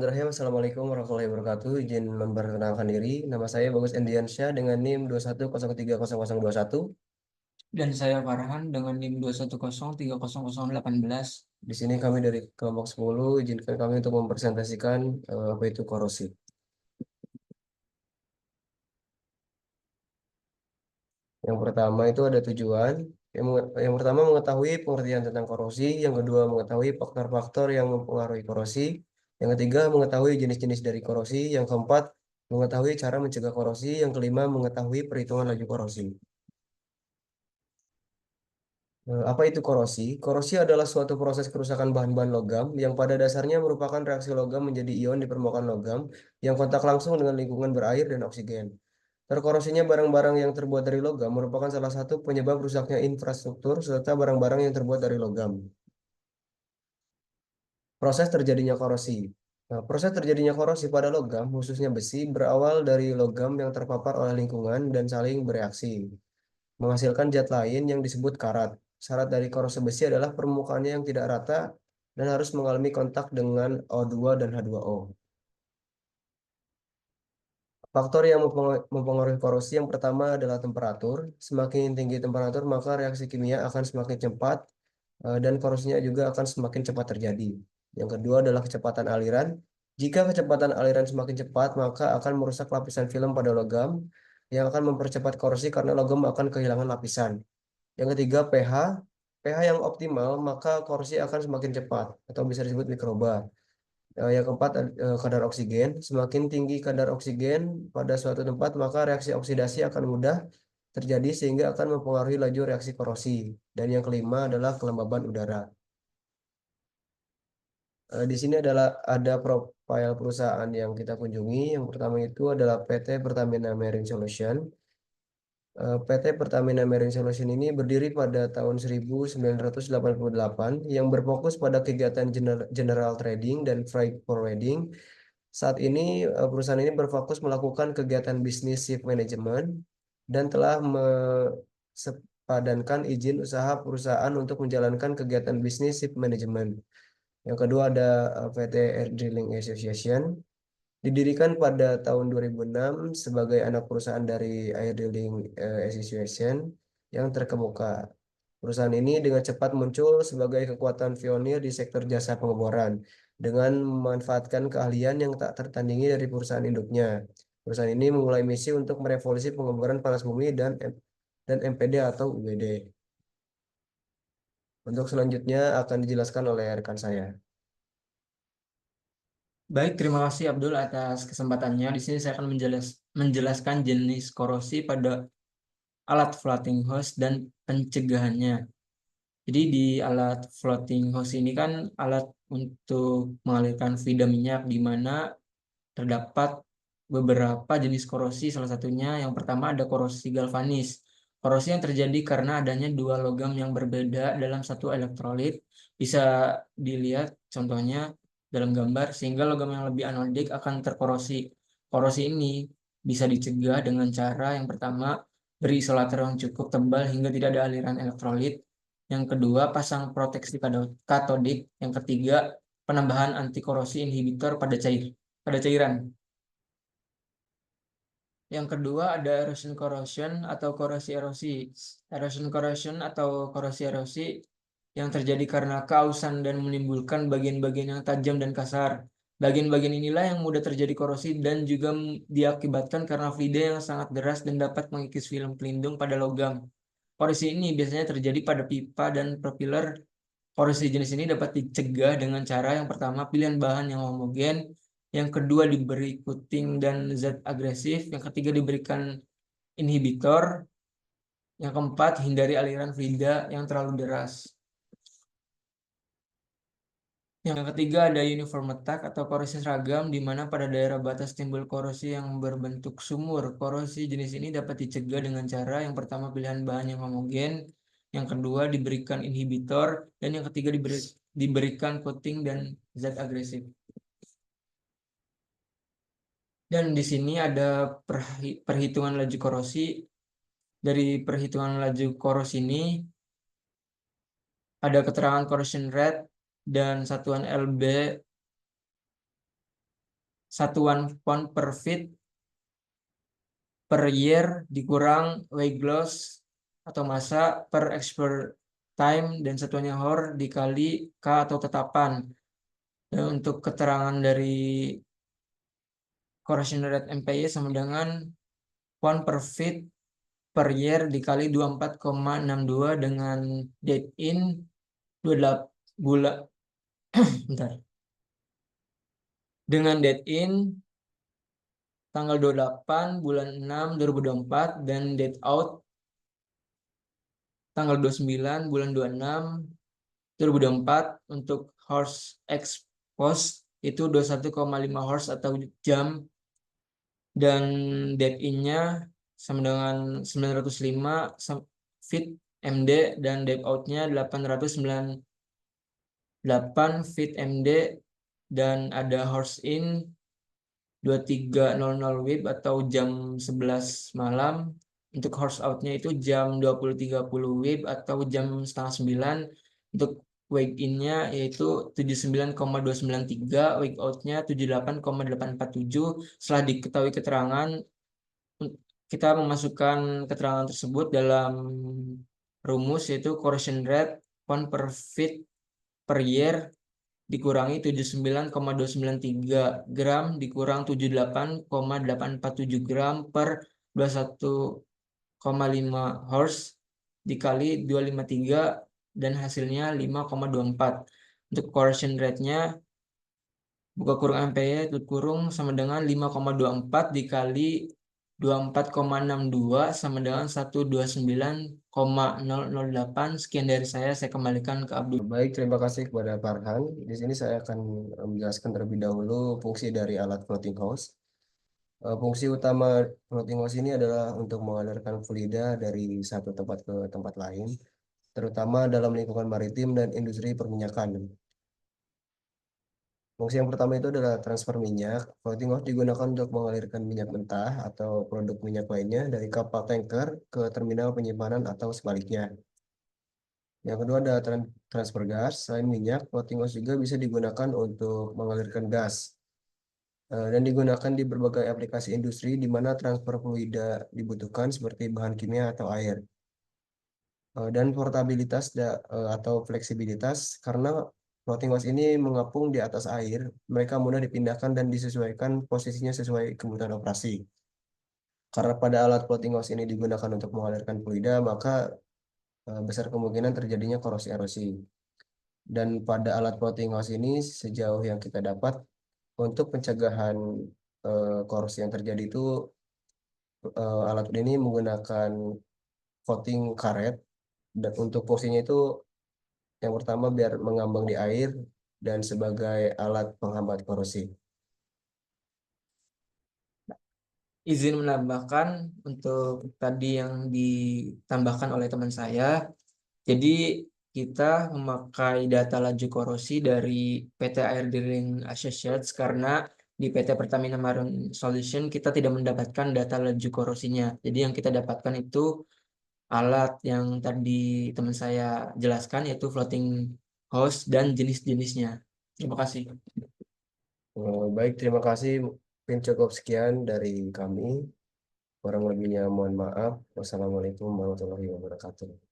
Bismillahirrahmanirrahim. Assalamualaikum warahmatullahi wabarakatuh. Izin memperkenalkan diri. Nama saya Bagus Endiansyah dengan NIM 21030021. Dan saya Farhan dengan NIM 210300018. Di sini kami dari kelompok 10. Izinkan kami untuk mempresentasikan apa itu korosi. Yang pertama itu ada tujuan. Yang pertama mengetahui pengertian tentang korosi. Yang kedua mengetahui faktor-faktor yang mempengaruhi korosi. Yang ketiga mengetahui jenis-jenis dari korosi. Yang keempat mengetahui cara mencegah korosi. Yang kelima mengetahui perhitungan laju korosi. Apa itu korosi? Korosi adalah suatu proses kerusakan bahan-bahan logam yang pada dasarnya merupakan reaksi logam menjadi ion di permukaan logam yang kontak langsung dengan lingkungan berair dan oksigen. Terkorosinya barang-barang yang terbuat dari logam merupakan salah satu penyebab rusaknya infrastruktur serta barang-barang yang terbuat dari logam. Proses terjadinya korosi. Proses terjadinya korosi pada logam, khususnya besi, berawal dari logam yang terpapar oleh lingkungan dan saling bereaksi menghasilkan zat lain yang disebut karat. Syarat dari korosi besi adalah permukaannya yang tidak rata dan harus mengalami kontak dengan O2 dan H2O. Faktor yang mempengaruhi korosi yang pertama adalah temperatur. Semakin tinggi temperatur, maka reaksi kimia akan semakin cepat dan korosinya juga akan semakin cepat terjadi. Yang kedua adalah kecepatan aliran. Jika kecepatan aliran semakin cepat, maka akan merusak lapisan film pada logam yang akan mempercepat korosi karena logam akan kehilangan lapisan. Yang ketiga, pH. pH yang optimal, maka korosi akan semakin cepat atau bisa disebut mikroba. Yang keempat, kadar oksigen. Semakin tinggi kadar oksigen pada suatu tempat, maka reaksi oksidasi akan mudah terjadi sehingga akan mempengaruhi laju reaksi korosi. Dan yang kelima adalah kelembaban udara. Di sini ada profil perusahaan yang kita kunjungi. Yang pertama itu adalah PT Pertamina Marine Solution. PT Pertamina Marine Solution ini berdiri pada tahun 1988 yang berfokus pada kegiatan general trading dan freight forwarding. Saat ini perusahaan ini berfokus melakukan kegiatan bisnis ship management dan telah sepadankan izin usaha perusahaan untuk menjalankan kegiatan bisnis ship management. Yang kedua ada PT Air Drilling Association. Didirikan pada tahun 2006 sebagai anak perusahaan dari Air Drilling Association yang terkemuka. Perusahaan ini dengan cepat muncul sebagai kekuatan pionir di sektor jasa pengeboran dengan memanfaatkan keahlian yang tak tertandingi dari perusahaan induknya. Perusahaan ini memulai misi untuk merevolusi pengeboran panas bumi dan MPD atau UBD. Untuk selanjutnya akan dijelaskan oleh rekan saya. Baik, terima kasih Abdul atas kesempatannya. Di sini saya akan menjelaskan jenis korosi pada alat floating hose dan pencegahannya. Jadi di alat floating hose ini kan alat untuk mengalirkan fluida minyak di mana terdapat beberapa jenis korosi. Salah satunya yang pertama ada korosi galvanis. Korosi yang terjadi karena adanya dua logam yang berbeda dalam satu elektrolit. Bisa dilihat contohnya dalam gambar sehingga logam yang lebih anodik akan terkorosi. Korosi ini bisa dicegah dengan cara yang pertama beri isolator yang cukup tebal hingga tidak ada aliran elektrolit. Yang kedua, pasang proteksi katodik. Yang ketiga, penambahan anti korosi inhibitor pada cairan. Yang kedua ada erosion corrosion atau korosi erosi. Erosion corrosion atau korosi erosi yang terjadi karena kausan dan menimbulkan bagian-bagian yang tajam dan kasar. Bagian-bagian inilah yang mudah terjadi korosi dan juga diakibatkan karena fluida yang sangat deras dan dapat mengikis film pelindung pada logam. Korosi ini biasanya terjadi pada pipa dan propeller. Korosi jenis ini dapat dicegah dengan cara yang pertama pilihan bahan yang homogen, yang kedua diberi coating dan zat agresif, yang ketiga diberikan inhibitor, yang keempat hindari aliran fluida yang terlalu deras. Yang ketiga ada uniform attack atau korosi seragam, di mana pada daerah batas timbul korosi yang berbentuk sumur. Korosi jenis ini dapat dicegah dengan cara yang pertama pilihan bahan yang homogen, yang kedua diberikan inhibitor, dan yang ketiga diberikan coating dan zat agresif. Dan di sini ada perhitungan laju korosi. Dari perhitungan laju korosi ini ada keterangan corrosion rate dan satuan LB satuan pound per feet per year dikurang weight loss atau massa per expert time dan satuannya Hor dikali K atau tetapan. Dan untuk keterangan dari corrosion rate MPY sama dengan pound per feet per year dikali 24,62 dengan date in 28 bulan bentar. Dengan date in tanggal 28 bulan 6 2024 dan date out tanggal 29 bulan 26 2024 untuk horse X post itu 21,5 horse atau jam dan date in-nya sama dengan 905 feet MD dan date out-nya 898 feet MD dan ada horse in 23.00 WIB atau jam 11 malam. Untuk horse out-nya itu jam 20.30 WIB atau jam setengah 9. Untuk wake in-nya yaitu 79,293, wake out-nya 78,847. Setelah diketahui keterangan, kita memasukkan keterangan tersebut dalam rumus yaitu corrosion rate pound per feet per year dikurangi 79,293 gram dikurang 78,847 gram per 21,5 horse dikali 253 dan hasilnya 5,24. Untuk corrosion rate-nya buka kurung MPY tutup kurung sama dengan 5,24 dikali 24,62 sama dengan 129,008. Sekian dari saya kembalikan ke Abdul. Baik, terima kasih kepada Farhan. Di sini saya akan menjelaskan terlebih dahulu fungsi dari alat floating hose. Fungsi utama floating hose ini adalah untuk mengalirkan fluida dari satu tempat ke tempat lain, terutama dalam lingkungan maritim dan industri perminyakan. Fungsi yang pertama itu adalah transfer minyak. Floating hose digunakan untuk mengalirkan minyak mentah atau produk minyak lainnya dari kapal tanker ke terminal penyimpanan atau sebaliknya. Yang kedua ada transfer gas. Selain minyak, floating hose juga bisa digunakan untuk mengalirkan gas dan digunakan di berbagai aplikasi industri di mana transfer fluida dibutuhkan seperti bahan kimia atau air. Dan portabilitas atau fleksibilitas karena floating hose ini mengapung di atas air, mereka mudah dipindahkan dan disesuaikan posisinya sesuai kebutuhan operasi. Karena pada alat floating hose ini digunakan untuk mengalirkan fluida, maka besar kemungkinan terjadinya korosi erosi. Dan pada alat floating hose ini sejauh yang kita dapat untuk pencegahan korosi yang terjadi itu alat ini menggunakan coating karet dan untuk fungsinya itu yang pertama biar mengambang di air dan sebagai alat penghambat korosi. Izin menambahkan untuk tadi yang ditambahkan oleh teman saya. Jadi kita memakai data laju korosi dari PT Air Drilling Associates karena di PT Pertamina Marine Solution kita tidak mendapatkan data laju korosinya. Jadi yang kita dapatkan itu alat yang tadi teman saya jelaskan yaitu floating hose dan jenis-jenisnya. Terima kasih. Baik, terima kasih. Mungkin cukup sekian dari kami. Kurang lebihnya mohon maaf. Wassalamualaikum warahmatullahi wabarakatuh.